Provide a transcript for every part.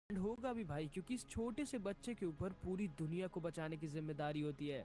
होगा भी भाई, क्योंकि इस छोटे से बच्चे के ऊपर पूरी दुनिया को बचाने की जिम्मेदारी होती है।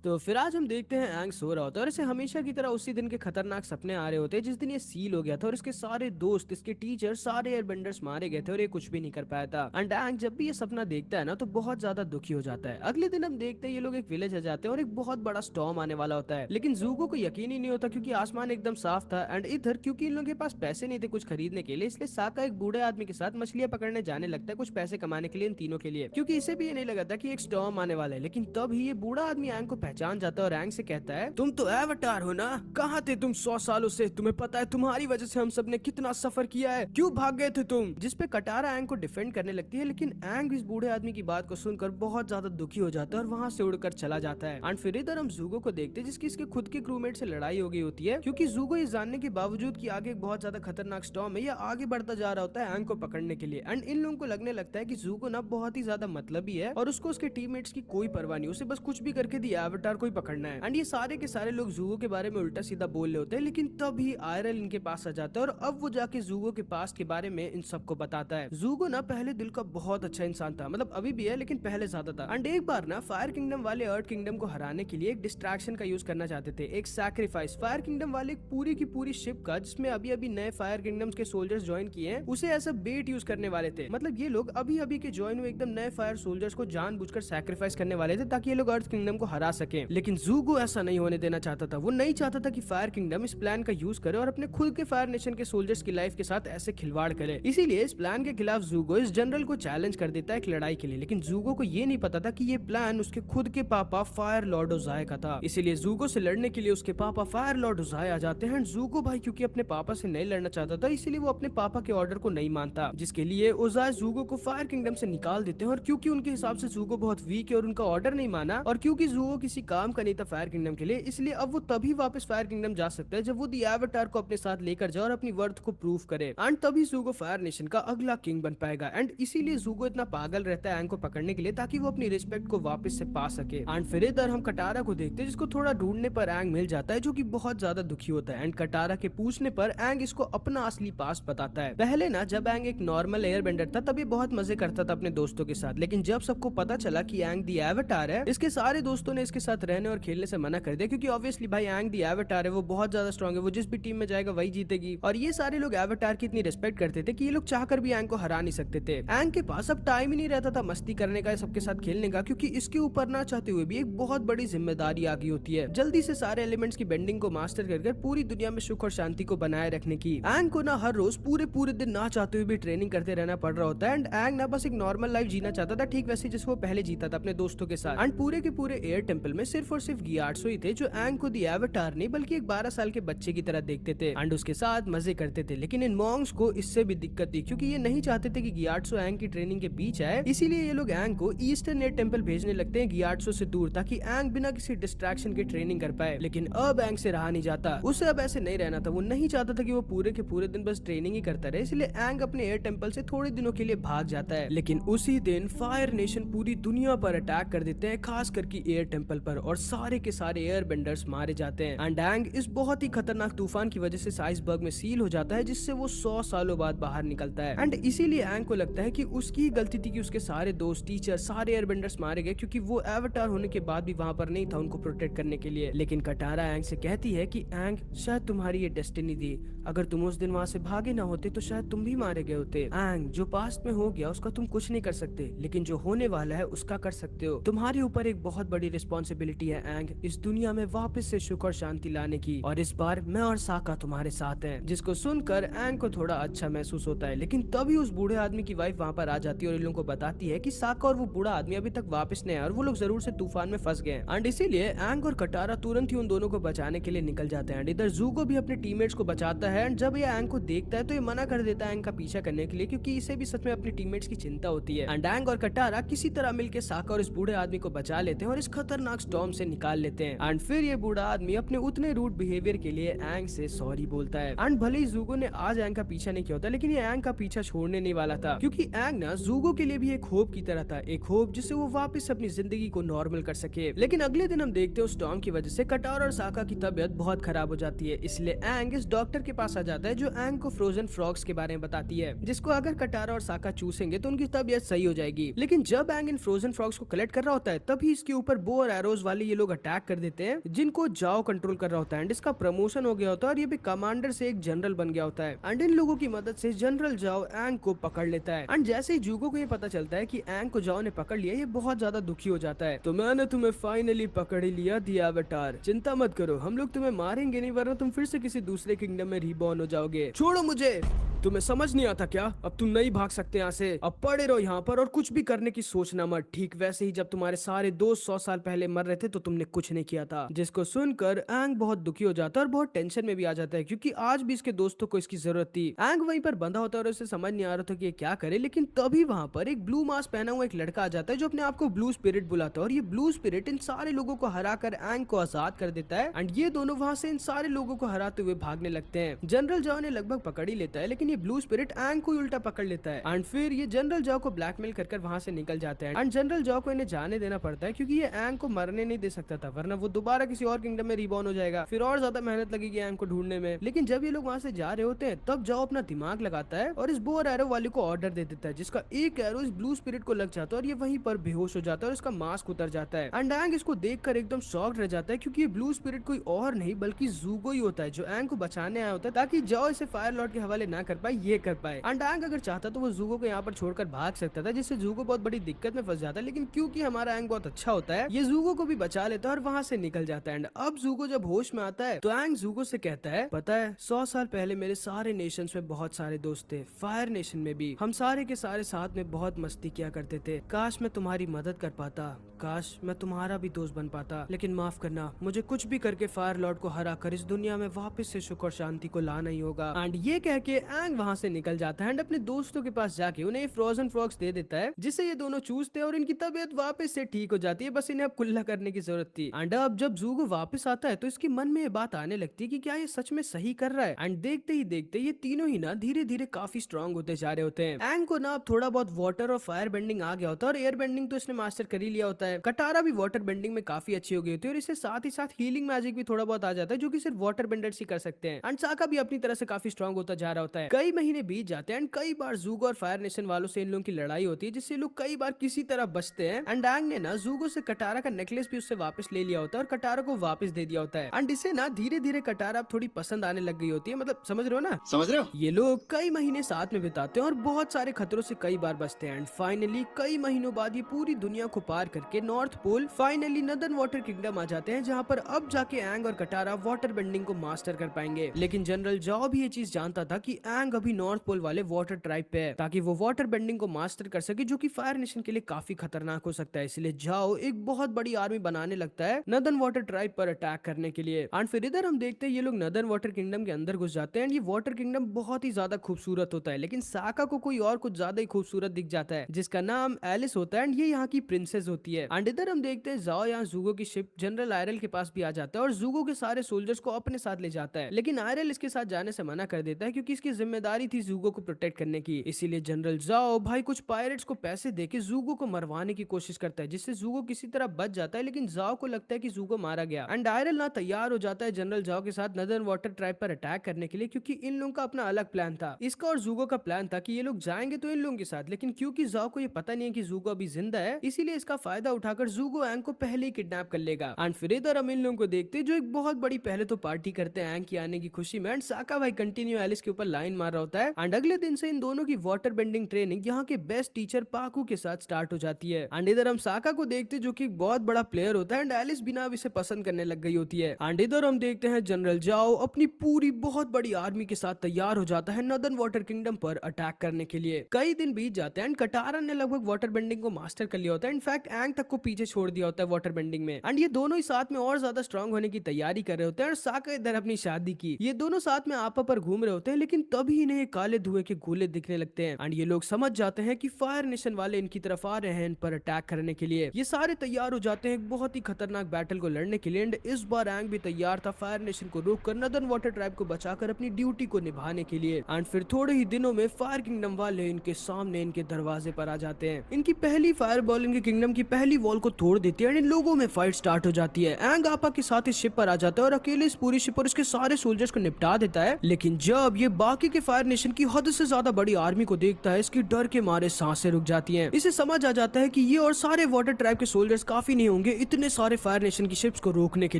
तो फिर आज हम देखते हैं एंग सो रहा होता है और इसे हमेशा की तरह उसी दिन के खतरनाक सपने आ रहे होते हैं जिस दिन ये सील हो गया था और इसके सारे दोस्त, इसके टीचर, सारे एयरबेंडर्स मारे गए थे और ये कुछ भी नहीं कर पाया था। एंड एंग जब भी ये सपना देखता है ना तो बहुत ज्यादा दुखी हो जाता है। अगले दिन हम देखते हैं ये लोग एक विलेज आ जाते हैं और एक बहुत बड़ा स्टॉर्म आने वाला होता है, लेकिन जूगो को यकीन ही नहीं होता क्योंकि आसमान एकदम साफ था। एंड इधर क्योंकि इन लोगों के पास पैसे नहीं थे कुछ खरीदने के लिए, इसलिए साका एक बूढ़े आदमी के साथ मछलियां पकड़ने जाने लगता है कुछ पैसे कमाने के लिए इन तीनों के लिए, क्योंकि इसे भी ये नहीं लगा था कि एक स्टॉर्म आने वाला है। लेकिन तब ही ये बूढ़ा आदमी एंग को पहचान जाता है और एंग से कहता है, तुम तो एवटार हो ना, कहाँ थे तुम 100 सालों से? तुम्हें पता है तुम्हारी वजह से हम सब ने कितना सफर किया है, क्यों भाग गए थे तुम? जिस पे कटारा एंग को डिफेंड करने लगती है, लेकिन एंग इस बूढ़े आदमी की बात को सुनकर बहुत ज्यादा दुखी हो जाता है और वहां से उड़कर चला जाता है। एंड फिर इधर हम जूगो को देखते हैं जिसकी इसके खुद के क्रूमेट से लड़ाई हो गई होती है, क्योंकि जूगो ये जानने के बावजूद कि आगे एक बहुत ज्यादा खतरनाक स्टॉर्म है, ये आगे बढ़ता जा रहा होता है एंग को पकड़ने के लिए। एंड इन लोगों को लगने लगता है कि जूगो ना बहुत ही ज्यादा मतलबी है और उसको उसके टीममेट्स की कोई परवाह नहीं, उसे बस कुछ भी करके दी एवटार को ही पकड़ना है। एंड ये सारे के सारे लोग जूगो के बारे में उल्टा सीधा बोल रहे होते हैं, लेकिन तभी आयरल इनके पास आ जाता है और अब वो जाके जूगो के पास के बारे में इन सबको बताता है। जूगो ना पहले दिल का बहुत अच्छा इंसान था, मतलब अभी भी है लेकिन पहले ज्यादा था। एंड एक बार ना फायर किंगडम वाले अर्थ किंगडम को हराने के लिए एक डिस्ट्रैक्शन का यूज करना चाहते थे, एक सैक्रिफाइस। फायर किंगडम वाले एक पूरी की पूरी शिप का, जिसमें अभी अभी नए फायर किंगडम्स के सोल्जर्स ज्वाइन किए हैं, उसे ऐसा बेट यूज करने वाले थे। मतलब ये लोग अभी अभी के ज्वाइन हुए एकदम नए फायर सोल्जर्स को जानबूझकर सैक्रिफाइस करने वाले थे ताकि ये लोग अर्थ किंगडम को हरा सके। लेकिन जूगो ऐसा नहीं होने देना चाहता था। वो नहीं चाहता था कि फायर किंगडम इस प्लान का यूज करे और अपने खुद के फायर नेशन के सोल्जर्स की लाइफ के साथ ऐसे खिलवाड़ करे। इसीलिए इस प्लान के खिलाफ जूगो इस जनरल को चैलेंज कर देता है एक लड़ाई के लिए। लेकिन जूगो को ये नहीं पता था कि ये प्लान उसके खुद के पापा फायर लॉर्ड ओजाय का था। इसीलिए जूगो से लड़ने के लिए उसके पापा फायर लॉर्ड ओजाय आ जाते हैं। जूगो भाई क्योंकि अपने पापा से नहीं लड़ना चाहता था, इसीलिए वो अपने पापा के ऑर्डर को नहीं मानता, जिसके लिए ओजाय जूगो को फायर किंगडम से निकाल देते हैं। और क्योंकि उनके हिसाब से जूगो बहुत वीक है और उनका ऑर्डर नहीं माना, और क्योंकि जूगो किसी काम का नहीं था फायर किंगडम के लिए, इसलिए अब वो तभी वापस फायर किंगडम जा सकता है जब वो दी एवटार को अपने साथ लेकर जाए और अपनी वर्थ को प्रूव करे। एंड तभी जूगो फायर नेशन का अगला किंग बन पाएगा। एंड इसीलिए जूगो इतना पागल रहता है एंग को पकड़ने के लिए ताकि वो अपनी रिस्पेक्ट को वापस से पा सके। एंड फिर इधर हम कटारा को देखते हैं जिसको थोड़ा ढूंढने पर एंग मिल जाता है, जो कि बहुत ज्यादा दुखी होता है। एंड कटारा के पूछने पर एंग इसको अपना असली पास बताता है। पहले ना जब एंग एक नॉर्मल एयर बेंडर था तब ये बहुत मजे करता था अपने दोस्तों के साथ, लेकिन जब सबको पता चला कि एंग दी एवटार है, इसके सारे दोस्तों ने इसके साथ रहने और खेलने से मना कर दिया, क्योंकि ऑब्वियसली भाई एंग दी एवटार है, वो बहुत ज्यादा स्ट्रॉन्ग है, वो जिस भी टीम में जाएगा वही जीतेगी। और ये सारे लोग एवटार की इतनी रिस्पेक्ट करते थे कि ये लोग चाहकर भी एंग को हरा नहीं सकते थे। एंग के पास अब टाइम ही नहीं रहता था मस्ती करने का, सबके साथ खेलने का, क्योंकि इसके ऊपर ना चाहते हुए भी एक बहुत बड़ी जिम्मेदारी आ गई होती है, जल्दी से सारे एलिमेंट्स की बेंडिंग को मास्टर कर पूरी दुनिया में सुख और शांति को बनाए रखने की। एंग को ना हर रोज पूरे पूरे दिन ना चाहते हुए भी ट्रेनिंग करते रहना पड़ रहा होता है। एंड एंग ना बस एक नॉर्मल लाइफ जीना चाहता था, ठीक वैसे जैसे वो पहले जीता था अपने दोस्तों के साथ। एंड पूरे के पूरे एयर टेंपल में सिर्फ और सिर्फ गियार्ड्सो ही थे जो एंग को दी एवटार नहीं बल्कि एक 12 साल के बच्चे की तरह देखते थे एंड उसके साथ मजे करते थे। लेकिन इन मॉन्क्स को इससे भी दिक्कत थी, क्योंकि ये नहीं चाहते थे कि गियार्ड्सो एंग की ट्रेनिंग के बीच आए, इसीलिए ये लोग एंग को ईस्टर्न एयर टेंपल भेजने लगते हैं गियार्ड्सो से दूर, ताकि एंग बिना किसी डिस्ट्रैक्शन के ट्रेनिंग कर पाए। लेकिन अब एंग से रहा नहीं जाता, उसे अब ऐसे नहीं रहना था। वो नहीं चाहता था कि वो पूरे के पूरे दिन बस ट्रेनिंग ही करता रहे, इसलिए एंग अपने एयर टेंपल से थोड़े दिनों के लिए भाग जाता है। लेकिन उसी दिन फायर नेशन पूरी दुनिया पर अटैक कर देते हैं, खास करके एयर टेंपल पर, और सारे के सारे एयर बेंडर्स मारे जाते हैं। एंड एंग इस बहुत ही खतरनाक तूफान की वजह से आइसबर्ग में सील हो जाता है, जिससे वो 100 सालों बाद बाहर निकलता है। एंड इसीलिए एंग को लगता है कि उसकी गलती थी कि उसके सारे दोस्त, टीचर, सारे एयरबेंडर्स मारे गए, क्योंकि वो एवटार होने के बाद भी वहां पर नहीं था उनको प्रोटेक्ट करने के लिए। लेकिन कटारा एंग से कहती है कि एंग, शायद तुम्हारी ये डेस्टिनी थी, अगर तुम उस दिन वहां से भागे ना होते तो शायद तुम भी मारे गए होते। एंग, जो पास्ट में हो गया उसका तुम कुछ नहीं कर सकते, लेकिन जो होने वाला है उसका कर सकते हो। तुम्हारे ऊपर एक बहुत बड़ी रिस्पॉन्सिबिलिटी है एंग, इस दुनिया में वापस से सुख और शांति लाने की, और इस बार मैं और साका तुम्हारे साथ हैं। जिसको सुनकर एंग को थोड़ा अच्छा महसूस होता है। लेकिन तभी उस बूढ़े आदमी की वाइफ वहां पर आ जाती है और इन लोगों को बताती है कि साका और वो बूढ़ा आदमी अभी तक वापस नहीं आया और वो लोग जरूर से तूफान में फंस गए। एंड इसीलिए एंग और कटारा तुरंत ही उन दोनों को बचाने के लिए निकल जाते हैं। इधर जूगो भी अपने टीममेट्स को बचाता है। एंड जब ये एंग को देखता है तो ये मना कर देता है एंग का पीछा करने के लिए, क्योंकि इसे भी सच में अपने टीममेट्स की चिंता होती है। एंड एंग और कटारा किसी तरह मिलकर साका और इस बूढ़े आदमी को बचा लेते हैं और इस खतरनाक स्टॉर्म से निकाल लेते हैं। एंड फिर ये बूढ़ा आदमी अपने उतने रूड बिहेवियर के लिए एंग से सॉरी बोलता है। एंड भले ही जूगो ने आज एंग का पीछा नहीं किया होता, लेकिन ये एंग का पीछा छोड़ने नहीं वाला था, क्योंकि एंग ना जूगो के लिए भी एक होप की तरह था, एक होप जिससे वो वापस अपनी जिंदगी को नॉर्मल कर सके। लेकिन अगले दिन हम देखते हैं स्टॉर्म की वजह से कटारा और साका की तबीयत बहुत खराब हो जाती है। इसलिए एंग इस डॉक्टर के पास आ जाता है जो एंग को फ्रोजन फ्रॉग्स के बारे में बताती है, जिसको अगर कटारा और साका चूसेंगे तो उनकी तबीयत सही हो जाएगी। लेकिन जब एंग इन फ्रोजन फ्रॉग्स को कलेक्ट कर रहा होता है तभी इसके ऊपर बो और एरोज वाले ये लोग अटैक कर देते हैं, जिनको जाओ कंट्रोल कर रहा होता है। एंड इसका प्रमोशन हो गया होता है और ये भी कमांडर से एक जनरल बन गया होता है। एंड इन लोगों की मदद से जनरल जाओ एंग को पकड़ लेता है। एंड जैसे ही जूगो को ये पता चलता है कि एंग को जाओ ने पकड़ लिया, ये बहुत ज्यादा दुखी हो जाता है। तो मैंने तुम्हें फाइनली पकड़ ही लिया दी एवाटार, चिंता मत करो, हम लोग तुम्हें मारेंगे नहीं, वरना तुम फिर से किसी दूसरे किंगडम में रिबॉर्न हो जाओगे। छोड़ो मुझे, तुम्हें समझ नहीं आता क्या? अब तुम नहीं भाग सकते यहाँ से, अब पड़े रहो यहाँ पर और कुछ भी करने की सोचना मत। ठीक वैसे ही जब तुम्हारे सारे दोस्त 100 साल पहले मर रहे थे तो तुमने कुछ नहीं किया था। जिसको सुनकर एंग बहुत दुखी हो जाता है और बहुत टेंशन में भी आ जाता है, क्योंकि आज भी इसके दोस्तों को इसकी जरूरत थी। एंग वहीं पर बंधा होता है और उसे समझ नहीं आ रहा था कि ये क्या करे। लेकिन तभी वहां पर एक ब्लू मास्क पहना हुआ एक लड़का आ जाता है जो अपने आप को ब्लू स्पिरिट बुलाता है, और ये ब्लू स्पिरिट इन सारे लोगों को हरा कर एंग को आजाद कर देता है। एंड ये दोनों वहां से इन सारे लोगों को हराते हुए भागने लगते हैं। जनरल जाओ ने लगभग पकड़ ही लेता है, लेकिन ये ब्लू स्पिरिट एंग को उल्टा पकड़ लेता है। एंड फिर ये जनरल जाओ को ब्लैकमेल कर वहां से निकल जाते हैं। एंड जनरल जाओ को इन्हें जाने देना पड़ता है, क्योंकि ये एंग को मरने नहीं दे सकता था, वरना वो दोबारा किसी और किंगडम में रिबॉर्न हो जाएगा, फिर और ज्यादा मेहनत लगेगी एंग को ढूंढने में। लेकिन जब ये लोग वहां से जा रहे होते हैं तब जाओ अपना दिमाग लगाता है और इस बो और एरो वाले को ऑर्डर दे देता है, जिसका एक एरो इस ब्लू स्पिरिट को लग जाता है और ये वहीं पर बेहोश हो जाता है और इसका मास्क उतर जाता है। एंड एंग इसको देखकर एकदम शॉक्ड रह जाता है, क्योंकि ये ब्लू स्पिरिट कोई और नहीं बल्कि जूगो ही होता है, जो एंग को बचाने आया होता है ताकि जाओ इसे फायर लॉर्ड के हवाले ना कर पाए, ये कर पाए। एंड एंग अगर चाहता तो वो जूगो को यहाँ पर छोड़कर भाग सकता था, जिससे जूगो बहुत बड़ी दिक्कत में फंस जाता है। लेकिन क्योंकि हमारा एंग बहुत अच्छा होता है, ये जूगो को भी बचा लेता है और वहां से निकल जाता है। एंड अब जूगो जब होश में आता है तो एंग जूगो से कहता है, पता है 100 साल पहले मेरे सारे नेशंस में बहुत सारे दोस्त थे, फायर नेशन में भी। हम सारे के सारे साथ में बहुत मस्ती किया करते थे। काश मैं तुम्हारी मदद कर पाता, काश मैं तुम्हारा भी दोस्त बन पाता, लेकिन माफ करना, मुझे कुछ भी करके फायर लॉर्ड को हरा कर इस दुनिया में वापस से सुख और शांति को लाना ही होगा। एंड ये कह के एंग वहां से निकल जाता है एंड अपने दोस्तों के पास जाके उन्हें फ्रोजन फ्रॉग्स दे देता है, जिससे ये दोनों चूसते हैं और इनकी तबीयत वापस से ठीक हो जाती है। बस इन्हें अब कुल्ला करने की जरूरत थी। एंड अब जब जूगो वापस आता है तो इसके मन में ये बात आने लगती है कि क्या ये सच में सही कर रहा है। एंड देखते ही देखते ये तीनों ही ना धीरे धीरे काफी स्ट्रॉन्ग होते जा रहे होते हैं। एंग को ना अब थोड़ा बहुत वाटर और फायर बेंडिंग आ गया होता है और एयर बेंडिंग तो इसने मास्टर कर ही लिया होता है। कटारा भी वाटर बेंडिंग में काफी अच्छी हो गई होती है और इससे साथ ही साथ हीलिंग मैजिक भी थोड़ा बहुत आ जाता है, जो कि सिर्फ वाटर बेंडर्स ही कर सकते हैं। एंड साका भी अपनी तरह से काफी स्ट्रॉन्ग होता जा रहा होता है। कई महीने बीत जाते हैं एंड कई बार जूगो और फायर नेशन वालों से इन लोगों की लड़ाई होती है, जिससे लोग कई बार किसी तरह बचते हैं। एंड एंग ने ना जूगो से कटारा का नेकलेस भी उससे वापस ले लिया होता है और कटारा को वापस दे दिया होता है। एंड इसे ना धीरे धीरे कटारा अब थोड़ी पसंद आने लग गई होती है, मतलब समझ रहे हो ना? समझ रहे हो? ये लोग कई महीने साथ में बिताते हैं और बहुत सारे खतरों से कई बार बचते हैं। एंड फाइनली कई महीनों बाद ये पूरी दुनिया को पार करके North Pole finally Northern Water Kingdom आ जाते हैं, जहाँ पर अब जाके एंग और कटारा वाटर बेंडिंग को मास्टर कर पाएंगे। लेकिन जनरल जाओ भी ये चीज जानता था कि एंग अभी नॉर्थ पोल वाले वाटर ट्राइब पे है, ताकि वो वाटर बेंडिंग को मास्टर कर सके, जो कि फायर नेशन के लिए काफी खतरनाक हो सकता है। इसलिए जाओ एक बहुत बड़ी आर्मी बनाने लगता है नदन वाटर ट्राइब पर अटैक करने के लिए। एंड फिर इधर हम देखते हैं ये लोग नदन वाटर किंगडम के अंदर घुस जाते हैं। ये वाटर किंगडम बहुत ही ज्यादा खूबसूरत होता है, लेकिन साका को कोई और कुछ ज्यादा ही खूबसूरत दिख जाता है, जिसका नाम एलिस होता है एंड ये यहाँ की प्रिंसेस होती है। एंड इधर हम देखते हैं जाओ यहाँ जूगो की शिप जनरल आयरल के पास भी आ जाता है और जूगो के सारे सोल्जर्स को अपने साथ ले जाता है। लेकिन आयरल इसके साथ जाने से मना कर देता है, क्योंकि इसकी जिम्मेदारी थी जूगो को प्रोटेक्ट करने की। इसीलिए जनरल जाओ भाई कुछ पायरेट्स को पैसे देके जूगो को मरवाने की कोशिश करता है, जिससे जूगो किसी तरह बच जाता है। लेकिन जाओ को लगता है कि जूगो मारा गया एंड आयरल ना तैयार हो जाता है जनरल जाओ के साथ नदर्न वाटर ट्राइब पर अटैक करने के लिए, क्योंकि इन लोगों का अपना अलग प्लान था। इसका और जूगो का प्लान था कि ये लोग जाएंगे तो इन लोगों के साथ, लेकिन क्योंकि जाओ को ये पता नहीं है कि जूगो अभी जिंदा है, इसीलिए इसका फायदा उठाकर जूगो एंग को पहले ही किडनैप कर लेगा। एंड फिर इधर हम इन लोगों को देखते हैं जो एक बहुत बड़ी पहले तो पार्टी करते हैं एंग की आने की खुशी में। एंड साका भाई कंटिन्यू एलिस के ऊपर लाइन मार रहा होता है। एंड अगले दिन से इन दोनों की वाटर बेंडिंग ट्रेनिंग यहाँ के बेस्ट टीचर पाकू के साथ स्टार्ट हो जाती है। एंड इधर हम साका को देखते हैं जो कि एक बहुत बड़ा प्लेयर होता है एंड एलिस बिना अब इसे पसंद करने लग गई होती है। एंड इधर हम देखते हैं जनरल जाओ अपनी पूरी बहुत बड़ी आर्मी के साथ तैयार हो जाता है नदन वाटर किंगडम पर अटैक करने के लिए। कई दिन बीत जाते हैं एंड कटारा ने लगभग वाटर बेंडिंग को मास्टर कर लिया होता है। इनफैक्ट एंग तक को पीछे छोड़ दिया होता है वाटर बेंडिंग में। एंड ये दोनों ही साथ में और ज्यादा स्ट्रांग होने की तैयारी कर रहे होते हैं। और साका इधर अपनी शादी की, ये दोनों साथ में आपा पर घूम रहे होते हैं। लेकिन तभी तभी इन्हें ये काले धुएं के गोले दिखने लगते हैं एंड ये लोग समझ जाते हैं कि फायर नेशन वाले इनकी तरफ आ रहे हैं इन पर अटैक करने के लिए। ये सारे तैयार हो जाते हैं एक बहुत ही खतरनाक बैटल को लड़ने के लिए एंड इस बार एंग भी तैयार था फायर नेशन को रोककर नदन वाटर ट्राइब को बचाकर अपनी ड्यूटी को निभाने के लिए। एंड फिर थोड़े ही दिनों में फायर किंगडम वाले इनके सामने इनके दरवाजे पर आ जाते हैं। इनकी पहली फायर बॉल इनके किंगडम की पहली वॉल को तोड़ देती है एंड इन लोगों में फाइट स्टार्ट हो जाती है। एंग आपा के साथ इस शिप पर आ जाता है और अकेले इस पूरी शिप और उसके सारे सोल्जर्स को निपटा देता है। लेकिन जब ये बाकी के फायर नेशन की हद से ज्यादा बड़ी आर्मी को देखता है, इसकी डर के मारे सांसें रुक जाती हैं। इसे समझ आ जाता है कि ये और सारे वाटर ट्राइब के सोल्जर्स काफी नहीं होंगे इतने सारे फायर नेशन की शिप्स को रोकने के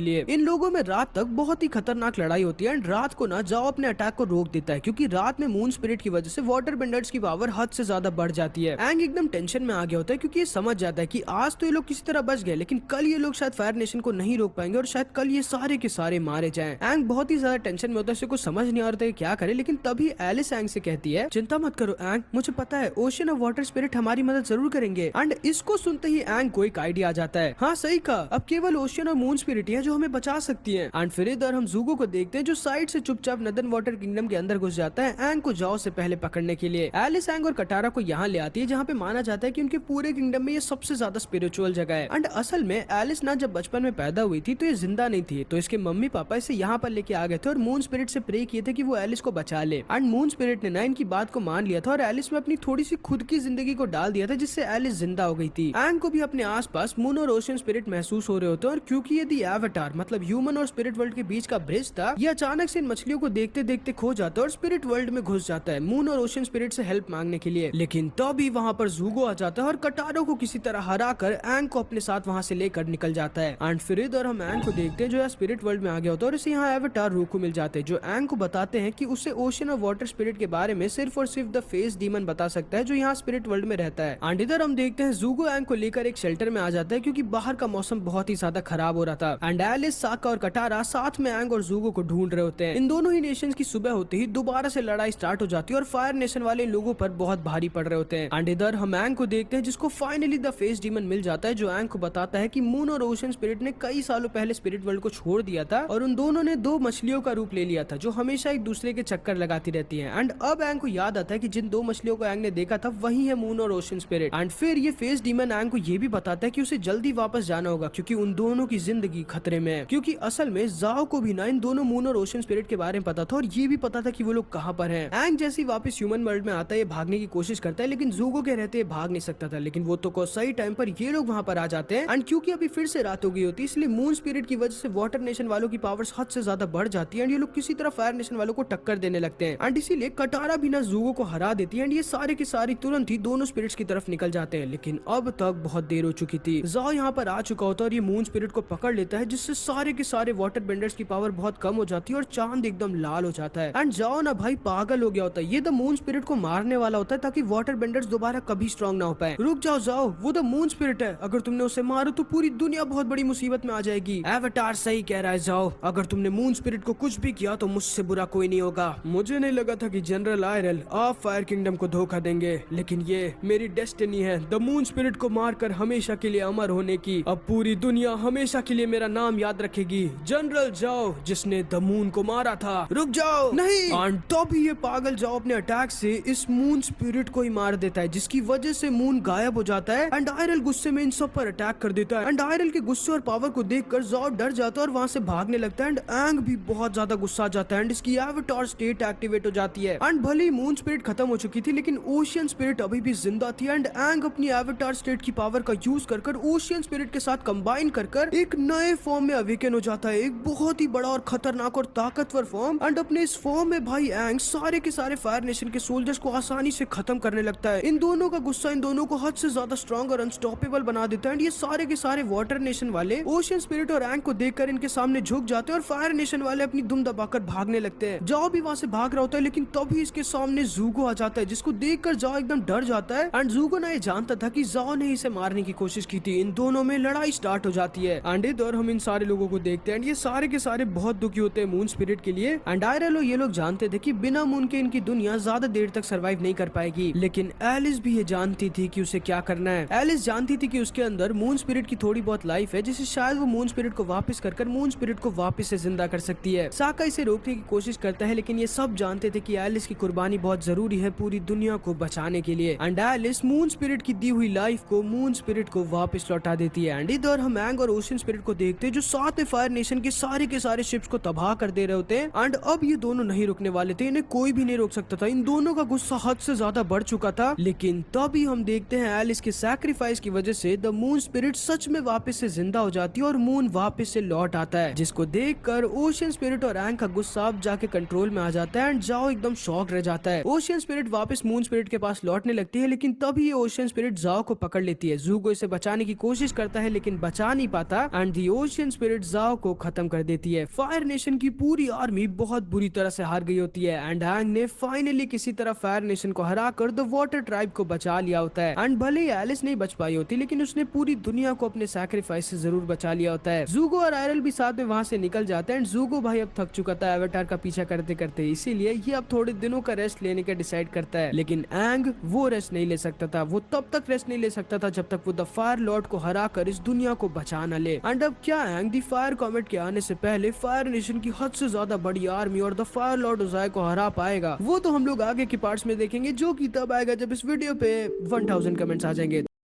लिए। इन लोगों में रात तक बहुत ही खतरनाक लड़ाई होती है एंड रात को ना जाओ अपने अटैक को रोक देता है क्योंकि रात में मून स्पिरिट की वजह से वाटर बेंडर्स की पावर हद से ज्यादा बढ़ जाती है। एंग एकदम टेंशन में आ गया होता है क्योंकि ये समझ जाता है कि आज तो ये लोग किसी तरह बच गए, लेकिन कल ये लोग शायद फायर नेशन को नहीं रोक पाएंगे और शायद कल ये सारे के सारे मारे जाएं। एंग बहुत ही ज्यादा टेंशन में होता है, उसे कुछ समझ नहीं आ रहा था क्या करे। लेकिन तभी एलिस एंग से कहती है, चिंता मत करो एंग, मुझे पता है ओशियन और वाटर स्पिरिट हमारी मदद जरूर करेंगे। एंड इसको सुनते ही एंग को एक आइडिया आ जाता है, हाँ सही कहा, अब केवल ओशियन और मून स्पिरिट है जो हमें बचा सकती है। एंड फिर इधर हम ज़ूगो को देखते हैं जो साइड से चुपचाप नदन वाटर किंगडम के अंदर घुस जाता है एंग को जाओ से पहले पकड़ने के लिए। एलिस एंग और कटारा को यहाँ ले आती है जहाँ पे माना जाता है कि उनके पूरे किंगडम में ये सबसे ज्यादा स्पिरिचुअल जगह है। एंड असल में एलिस ना जब बचपन में पैदा हुई थी तो ये जिंदा नहीं थी, तो इसके मम्मी पापा इसे यहाँ पर लेके आ गए थे और मून स्पिरिट से प्रे किए थे कि वो एलिस को बचा ले। एंड मून स्पिरिट ने ना इनकी बात को मान लिया था और एलिस में अपनी थोड़ी सी खुद की जिंदगी को डाल दिया था जिससे एलिस जिंदा हो गई थी। एंग को भी अपने आसपास मून और ओशियन स्पिरिट महसूस हो रहे होते हैं और क्योंकि ये दी एवाटार मतलब ह्यूमन और स्पिरिट वर्ल्ड के बीच का ब्रिज था, ये अचानक से इन मछलियों को देखते देखते खो जाता है और स्पिरिट वर्ल्ड में घुस जाता है मून और ओशियन स्पिरिट से हेल्प मांगने के लिए। लेकिन तभी वहाँ पर ज़ूगो आ जाता है और कटारो को किसी तरह हरा कर एंग को अपने साथ वहाँ से लेकर निकल जाता है। एंड फिर इधर हम एंग को देखते हैं जो यहाँ स्पिरिट वर्ल्ड में आ गया होता है और इसे यहाँ एवाटार रूकू मिल जाते हैं जो एंग को बताते हैं कि उसे ओशियन और वाटर स्पिरिट के बारे में सिर्फ और सिर्फ द फेस डीमन बता सकता है जो यहाँ स्पिरिट वर्ल्ड में रहता है। एंड इधर हम देखते हैं ज़ूगो एंग को लेकर एक शेल्टर में आ जाता है क्योंकि बाहर का मौसम बहुत ही ज्यादा खराब हो रहा था। एंड एलिस, साका और कटारा साथ में एंग और ज़ूगो को ढूंढ रहे होते हैं। इन दोनों ही नेशंस की सुबह होते ही दोबारा से लड़ाई स्टार्ट हो जाती है और फायर नेशन वाले लोगों पर बहुत भारी पड़ रहे होते हैं। एंड इधर हम एंग को देखते हैं जिसको फाइनली द फेस डीमन मिल जाता है जो एंग को बताता है कि मून और ओशियन स्पिरिट ने कई सालों पहले स्पिरिट वर्ल्ड को छोड़ दिया था और उन दोनों ने दो मछलियों का रूप ले लिया था जो हमेशा एक दूसरे के चक्कर लगाती रहती है। एंड अब एंग को याद आता है कि जिन दो मछलियों को एंग ने देखा था वही है मून और ओशियन स्पिरिट। एंड फिर ये फेस डीमन एंग को ये भी बताता है कि उसे जल्दी वापस जाना होगा क्योंकि उन दोनों की जिंदगी खतरे में है। क्योंकि असल में जाओ को भी ना इन दोनों मून और ओशियन स्पिरिट के बारे में पता था और ये भी पता था कि वो लोग कहाँ पर हैं। एंग जैसे ही वापस ह्यूमन वर्ल्ड में आता है ये भागने की कोशिश करता है लेकिन ज़ूगो के रहते भाग नहीं सकता था। लेकिन वो तो को सही टाइम पर ये लोग वहाँ पर आ जाते हैं। एंड क्योंकि अभी फिर से रात हो गई होती है इसलिए मून स्पिरिट की वजह से वाटर नेशन वालों की पावर्स हद से ज्यादा बढ़ जाती है एंड ये लोग किसी तरह फायर नेशन वालों को टक्कर देने लगते हैं। एंड इसीलिए कटारा भी ना ज़ूगो को हरा देती है एंड ये सारे के सारे तुरंत ही दोनों स्पिरिट्स की तरफ निकल जाते हैं। लेकिन अब तक बहुत देर हो चुकी थी। जाओ यहाँ पर आ चुका होता है और ये मून स्पिरिट को पकड़ लेता है जिससे सारे के सारे वाटर बेंडर्स की पावर बहुत कम हो जाती है और चांद एकदम लाल हो जाता है। एंड जाओ ना भाई पागल हो गया होता है, ये द मून स्पिरिट को मारने वाला होता है ताकि वाटर बेंडर्स दोबारा कभी स्ट्रॉन्ग ना हो पाए। रुक जाओ जाओ, वो द मून स्पिरिट है, अगर तुमने उसे मारो तो पूरी दुनिया बहुत बड़ी मुसीबत में आ जाएगी। एवाटार सही कह रहा है जाओ, अगर तुमने मून स्पिरिट को कुछ भी किया तो मुझसे बुरा कोई नहीं होगा। मुझे नहीं लगा था कि जनरल आयरल आप फायर किंगडम को धोखा देंगे, लेकिन ये मेरी डेस्टिनी है द मून स्पिरिट को मारकर हमेशा के लिए अमर होने की। अब पूरी दुनिया हमेशा के लिए मेरा नाम याद रखेगी, जनरल जाओ जिसने द मून को मारा था। रुक जाओ नहीं। एंड तभी ये पागल जाओ अपने अटैक से इस मून स्पिरिट को ही मार देता है जिसकी वजह से मून गायब हो जाता है। एंड आयरल गुस्से में इन सब पर अटैक कर देता है। एंड आयरल के गुस्से और पावर को देखकर जाओ डर जाता है और वहां से भागने लगता है। एंड एंग भी बहुत ज्यादा गुस्सा आ जाता है एंड इसकी एवाटार स्टेट एक्टिवेट हो जाती है। एंड भले ही मून स्पिरिट खत्म हो चुकी थी लेकिन ओशियन स्पिरिट अभी भी जिंदा थी। एंड एंग अपनी एवाटार स्टेट की पावर का यूज कर ओशियन स्पिरिट के साथ कंबाइन कर एक नए फॉर्म में अवेकन हो जाता है, एक बहुत ही बड़ा और खतरनाक और ताकतवर फॉर्म। एंड अपने इस फॉर्म में भाई एंग सारे के सारे फायर नेशन के सोल्जर्स को आसानी से खत्म करने लगता है। इन दोनों का गुस्सा इन दोनों को हद से ज्यादा स्ट्रॉन्ग और अनस्टॉपेबल बना देता है। एंड ये सारे के सारे वाटर नेशन वाले ओशियन स्पिरिट और एंग को देखकर इनके सामने झुक जाते हैं और फायर नेशन वाले अपनी दुम दबाकर भागने लगते हैं। जाओ भी वहां से भाग रहा होता है लेकिन तभी इसके सामने ज़ूगो आ जाता है जिसको देखकर जाओ एकदम डर जाता है। एंड ज़ूगो ना ये जानता था कि जाओ ने इसे मारने की कोशिश की थी। इन दोनों में लड़ाई स्टार्ट हो जाती है। एंड इधर हम इन सारे लोगों को देखते हैं। ये सारे के सारे बहुत दुखी होते हैं मून स्पिरिट के लिए। एंड आयरल ये लोग जानते थे कि बिना मून के इनकी दुनिया ज्यादा देर तक सरवाइव नहीं कर पाएगी। लेकिन एलिस भी ये जानती थी कि उसे क्या करना है। एलिस जानती थी कि उसके अंदर मून स्पिरिट की थोड़ी बहुत लाइफ है जिसे शायद वो मून स्पिरिट को वापस कर मून स्पिरिट को वापस से जिंदा कर सकती है। साका इसे रोकने की कोशिश करता है लेकिन ये सब जानते जानते थे कि एलिस की कुर्बानी बहुत जरूरी है पूरी दुनिया को बचाने के लिए। एंड एलिस मून स्पिरिट की दी हुई लाइफ को मून स्पिरिट को वापस लौटा देती है। एंड इधर हम एंग और ओशन स्पिरिट को देखते हैं जो साथ में फायर नेशन के सारे शिप्स को तबाह कर दे रहे होते हैं। एंड अब ये दोनों नहीं रुकने वाले थे, इन्हें कोई भी नहीं रोक सकता था। इन दोनों का गुस्सा हद से ज्यादा बढ़ चुका था। लेकिन तभी हम देखते हैं एलिस के सैक्रिफाइस की वजह से द मून स्पिरिट सच में वापस से जिंदा हो जाती है और मून वापस से लौट आता है, जिसको देखकर ओशन स्पिरिट और एंग का गुस्सा अब जाके कंट्रोल में आ जाता है। एंड जाओ एकदम शॉक रह जाता है। ओशन स्पिरिट वापस मून स्पिरिट के पास लौटने लगती है, लेकिन तभी ये ओशन स्पिरिट जाओ को पकड़ लेती है। ज़ूगो इसे बचाने की कोशिश करता है लेकिन बचा नहीं पाता। एंड दी ओशन स्पिरिट जाओ को खत्म कर देती है। फायर नेशन की पूरी आर्मी बहुत बुरी तरह से हार गई होती है। एंड एंग ने फाइनली किसी तरह फायर नेशन को हराकर द वाटर ट्राइब को बचा लिया होता है। एंड भले ही एलिस नहीं बच पाई होती, लेकिन उसने पूरी दुनिया को अपने सैक्रिफाइस से जरूर बचा लिया होता है। ज़ूगो और आयरल भी साथ में वहां से निकल जाते हैं। एंड ज़ूगो भाई अब थक चुका था एवेटार का पीछा करते करते, इसीलिए ये अब थोड़े दिनों का रेस्ट लेने का डिसाइड करता है। लेकिन एंग वो रेस्ट नहीं ले सकता था। वो तब तक रेस्ट नहीं ले सकता था जब तक वो द फायर लॉर्ड को हराकर इस दुनिया को बचा न ले। एंड अब क्या एंग दी फायर कॉमेट के आने से पहले फायर नेशन की हद से ज्यादा बड़ी आर्मी और द फायर लॉर्ड ओज़ाई को हरा पाएगा? वो तो हम लोग आगे के पार्ट्स में देखेंगे, जो कि तब आएगा जब इस वीडियो पे 1000 कमेंट्स आ जाएंगे।